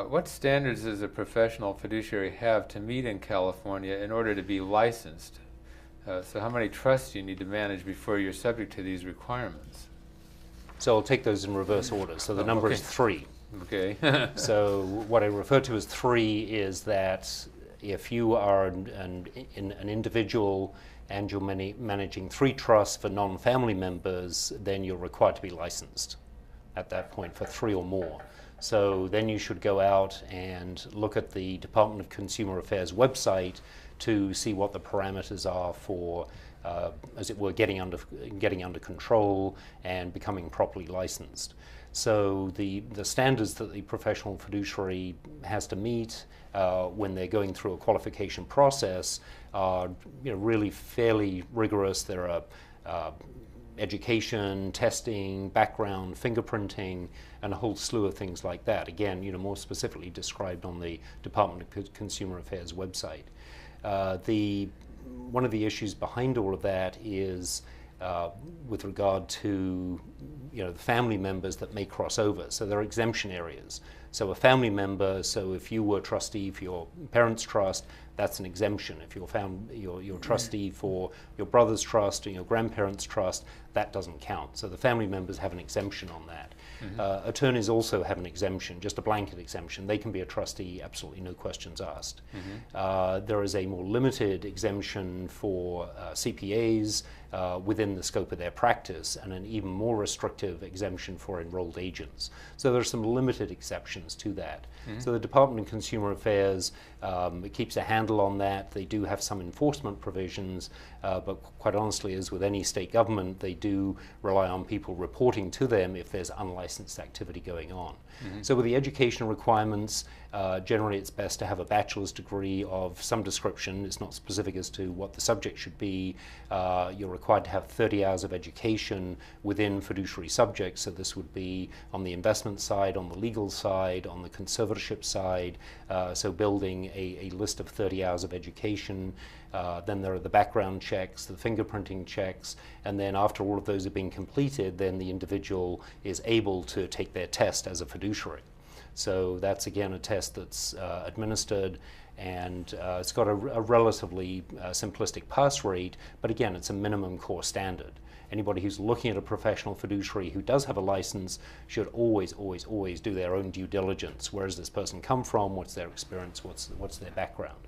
What standards does a professional fiduciary have to meet in California in order to be licensed? So how many trusts do you need to manage before you're subject to these requirements? So I'll take those in reverse order. So the number is 3. Okay. So what I refer to as 3 is that if you are an individual and you're managing 3 trusts for non-family members, then you're required to be licensed at that point for 3 or more. So then you should go out and look at the Department of Consumer Affairs website to see what the parameters are for, as it were, getting under control and becoming properly licensed. So the standards that the professional fiduciary has to meet when they're going through a qualification process are really fairly rigorous. There are education, testing, background, fingerprinting, and a whole slew of things like that. Again, more specifically described on the Department of Consumer Affairs website. One of the issues behind all of that is with regard to the family members that may cross over. So there are exemption areas. So a family member, so if you were trustee for your parents' trust, that's an exemption. If you're trustee for your brother's trust and your grandparents' trust, that doesn't count. So the family members have an exemption on that. Mm-hmm. Attorneys also have an exemption, just a blanket exemption. They can be a trustee, absolutely no questions asked. Mm-hmm. There is a more limited exemption for CPAs within the scope of their practice, and an even more restrictive exemption for enrolled agents. So there are some limited exceptions to that. Mm-hmm. So the Department of Consumer Affairs keeps a handle on that. They do have some enforcement provisions, but quite honestly, as with any state government, they do rely on people reporting to them if there's unlicensed activity going on. Mm-hmm. So with the education requirements, generally it's best to have a bachelor's degree of some description. It's not specific as to what the subject should be. You're required to have 30 hours of education within fiduciary subjects. So this would be on the investment side, on the legal side, on the conservatorship side. So building a list of 30 hours of education. Then there are the background checks, the fingerprinting checks, and then after all of those have been completed, then the individual is able to take their test as a fiduciary. So that's again a test that's administered, and it's got a relatively simplistic pass rate, but again it's a minimum core standard. Anybody who's looking at a professional fiduciary who does have a license should always do their own due diligence. Where does this person come from? What's their experience? What's their background?